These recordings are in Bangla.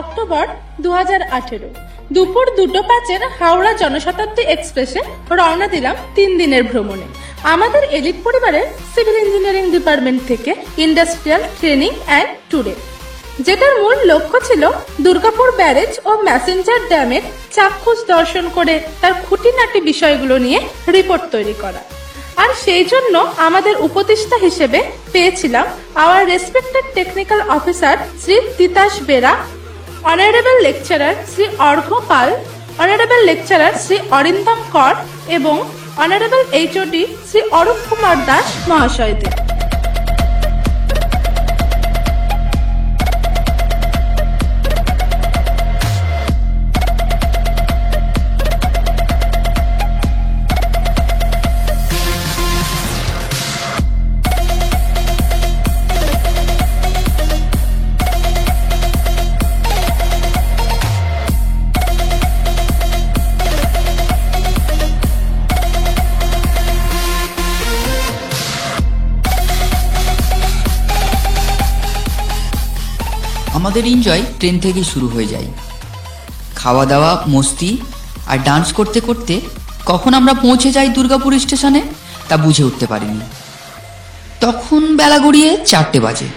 অক্টোবর 2018 দুপুর 2:05 হাওড়া জনশতাব্দী এক্সপ্রেসে রওনা দিলাম 3 দিনের ভ্রমণে। আমাদের এলিট পরিবারের সিভিল ইঞ্জিনিয়ারিং ডিপার্টমেন্ট থেকে ইন্ডাস্ট্রিয়াল ট্রেনিং অ্যান্ড ট্যুরে, যেটার মূল লক্ষ্য ছিল দুর্গাপুর ব্যারেজ ও ম্যাসেঞ্জার ড্যামের চাক্ষুষ দর্শন করে তার খুঁটিনাটি বিষয়গুলো নিয়ে রিপোর্ট তৈরি করা। আর সেই জন্য আমাদের উপদেষ্টা হিসেবে পেয়েছিলাম our respected technical officer Shri Titas Bera, honourable lecturer Shri Arghya Pal, honourable lecturer Shri Arindam Kar এবং অনারেবল এইচওডি শ্রী অরূপ কুমার দাস মহাশয়দের। আমাদের এনজয় ট্রেন থেকেই শুরু হয়ে যায়। খাওয়া দাওয়া, মস্তি আর ডান্স করতে করতে কখন আমরা পৌঁছে যাই দুর্গাপুর স্টেশনে তা বুঝে উঠতে পারিনি। তখন বেলা গড়িয়ে 4টে বাজে।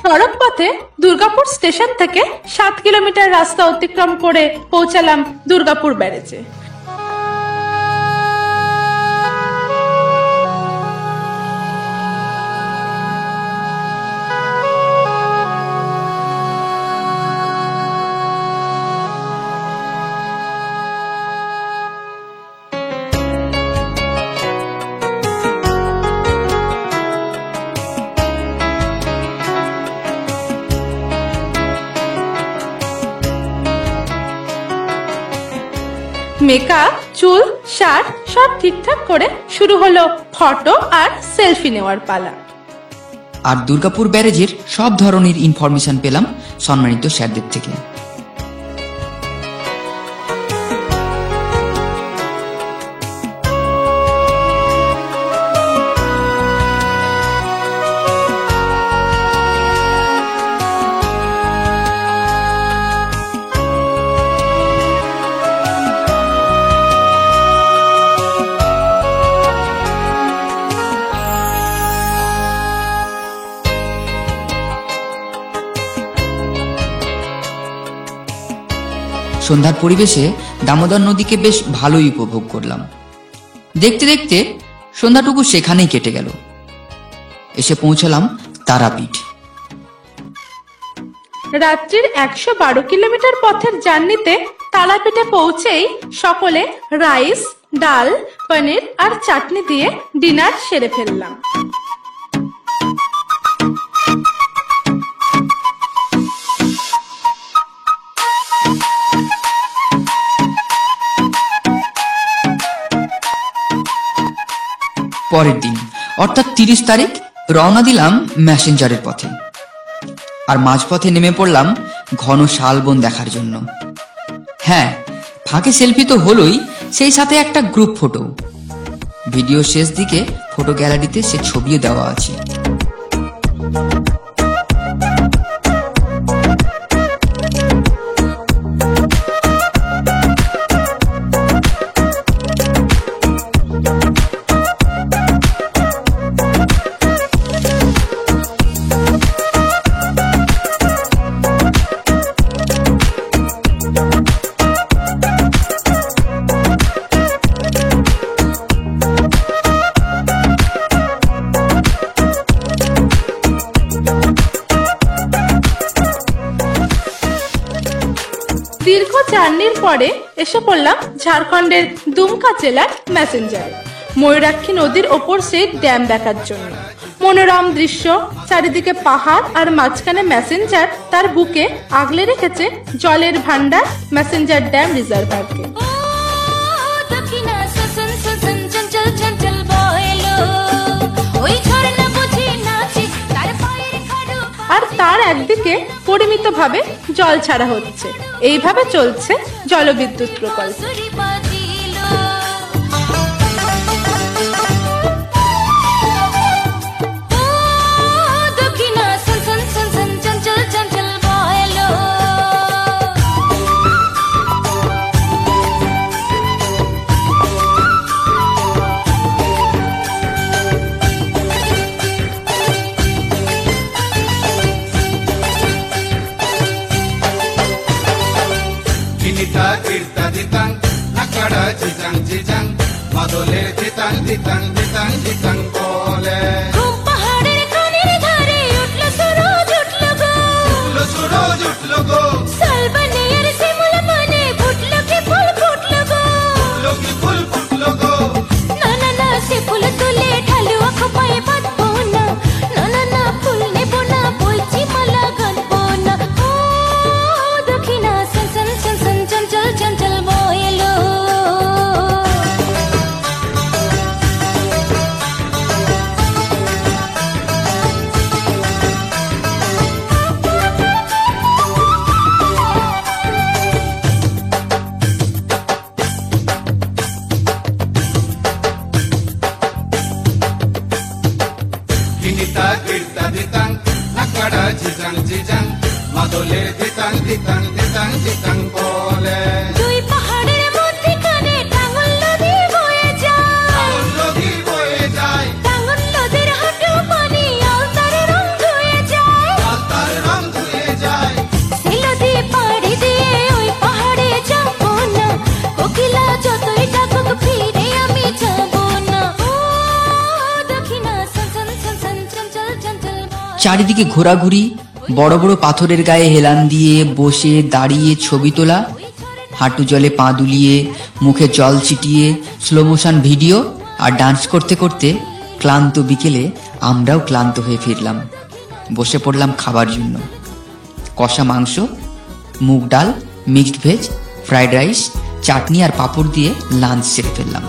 সড়ক পথে দুর্গাপুর স্টেশন থেকে 7 কিলোমিটার রাস্তা অতিক্রম করে পৌঁছালাম দুর্গাপুর ব্যারেজে। মেকআপ, চুল, শার্ট সব ঠিকঠাক করে শুরু হলো ফটো আর সেলফি নেওয়ার পালা। আর দুর্গাপুর ব্যারেজের সব ধরনের ইনফরমেশন পেলাম সম্মানিত স্যারদের থেকে। সন্ধ্যার পরিবেশে দামোদর নদীকে বেশ ভালোই উপভোগ করলাম। দেখতে দেখতে সন্ধ্যাটুকু সেখানেই কেটে গেল। এসে পৌঁছলাম তারাপীঠ। রাত্রির 112 কিলোমিটার পথের জার্নিতে তারাপীঠে পৌঁছেই সকলে রাইস, ডাল, পনির আর চাটনি দিয়ে ডিনার সেরে ফেললাম। পরের দিন অর্থাৎ 30 তারিখ রওনা দিলাম ম্যাসেঞ্জারের পথে। আর মাঝপথে নেমে পড়লাম ঘন শালবন দেখার জন্য। হ্যাঁ, ফাঁকে সেলফি তো হলোই, সেই সাথে একটা গ্রুপ ফটো। ভিডিও শেষ দিকে ফটো গ্যালারিতে সে ছবিও দেওয়া আছে। জার্নির পরে এসে পড়লাম ঝাড়খণ্ডের দুমকা জেলার ম্যাসেঞ্জারে, ময়ূরাক্ষী নদীর ওপর সেই ড্যাম দেখার জন্য। মনোরম দৃশ্য, চারিদিকে পাহাড়, আর মাঝখানে ম্যাসেঞ্জার তার বুকে আগলে রেখেছে জলের ভান্ডার ম্যাসেঞ্জার ড্যাম রিজার্ভারকে। আর তার একদিকে পরিমিতভাবে জল ছাড়া হচ্ছে। এইভাবে চলছে জলবিদ্যুৎ প্রকল্প। চারিদিকে ঘোরাঘুরি, বড় বড় পাথরের গায়ে হেলান দিয়ে বসে দাঁড়িয়ে ছবি তোলা, হাঁটু জলে পা দুলিয়ে মুখে জল ছিটিয়ে স্লো মোশন ভিডিও আর ডান্স করতে করতে ক্লান্ত বিকেলে আমরাও ক্লান্ত হয়ে ফিরলাম। বসে পড়লাম খাবার জন্য। কষা মাংস, মুগ ডাল, মিক্সড ভেজ, ফ্রাইড রাইস, চাটনি আর পাঁপড় দিয়ে লাঞ্চ সেরে ফেললাম।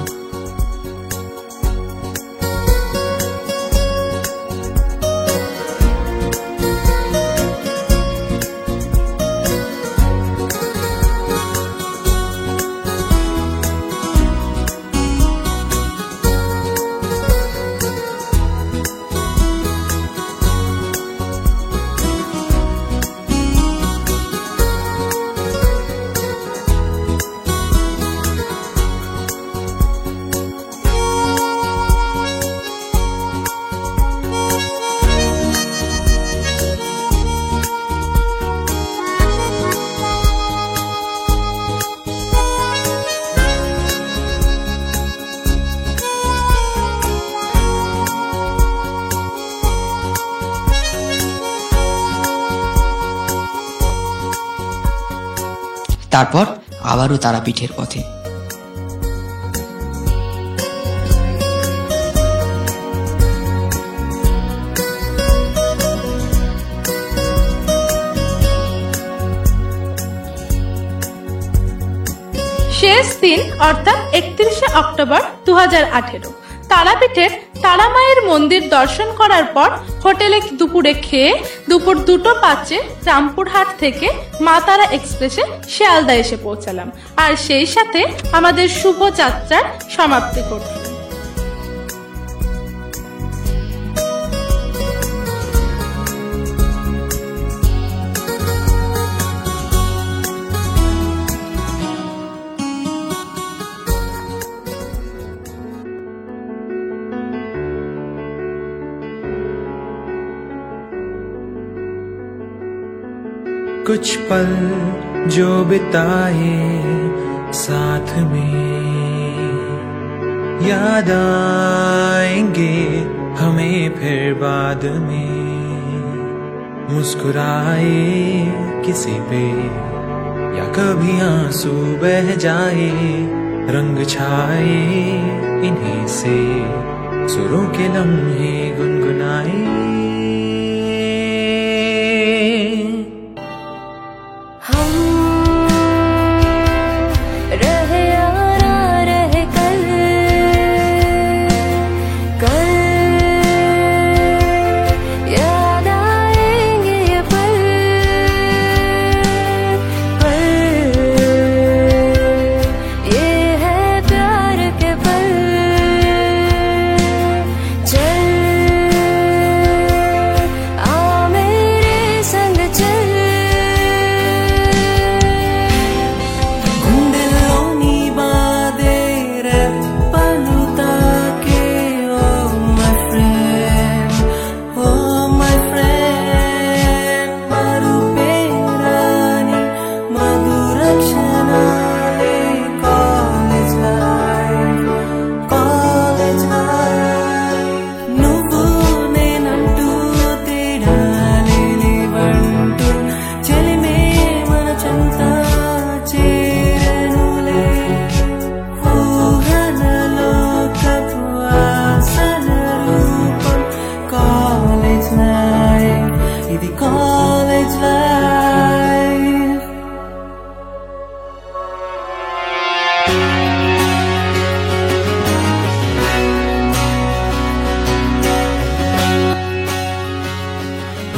তারপর আবারও তারাপীঠের পথে। শেষ দিন অর্থাৎ 31শে অক্টোবর 2018 তারাপীঠের তারামায়ের মন্দির দর্শন করার পর হোটেলে দুপুরে খেয়ে দুপুর 2:05 রামপুরহাট থেকে মা তারা এক্সপ্রেসে শিয়ালদা এসে পৌঁছালাম, আর সেই সাথে আমাদের শুভ যাত্রার সমাপ্তি করলাম। कुछ पल जो बिताए साथ में याद आएंगे हमें फिर बाद में, मुस्कुराए किसी पे या कभी आंसू बह जाए, रंग छाए इन्हीं से सुरों के लम्हे गुनगुनाए।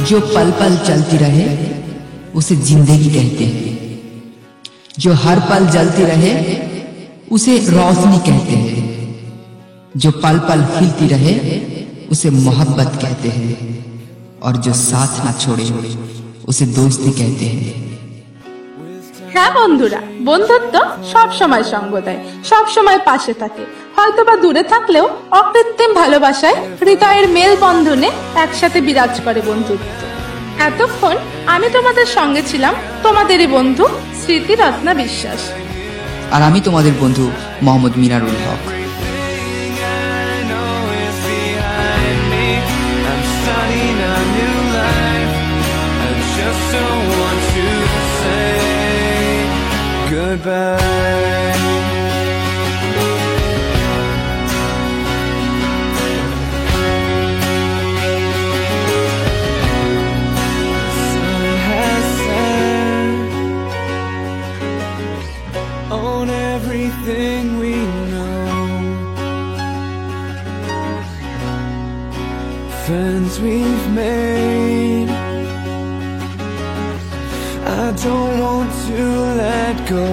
जो पल पल चलती रहे उसे जिंदगी कहते हैं, जो हर पल जलती रहे उसे रोशनी कहते हैं, जो पल पल खिलती रहे उसे मोहब्बत कहते हैं, और जो साथ ना छोड़े उसे दोस्ती कहते हैं। হ্যাঁ বন্ধুরা, বন্ধুত্ব সব সময় সঙ্গ দেয়, সব সময় পাশে থাকে। হয়তোবা দূরে থাকলেও অকৃত্রিম ভালোবাসায় হৃদয়ের মেল বন্ধনে একসাথে বিরাজ করে বন্ধুত্ব। এতক্ষণ আমি তোমাদের সঙ্গে ছিলাম তোমাদেরই বন্ধু স্মৃতি রত্না বিশ্বাস। আর আমি তোমাদের বন্ধু মোহাম্মদ মিনারুল হক। Goodbye. Sun has set on everything we know, friends we've made. I don't want to let go.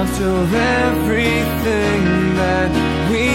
After everything that we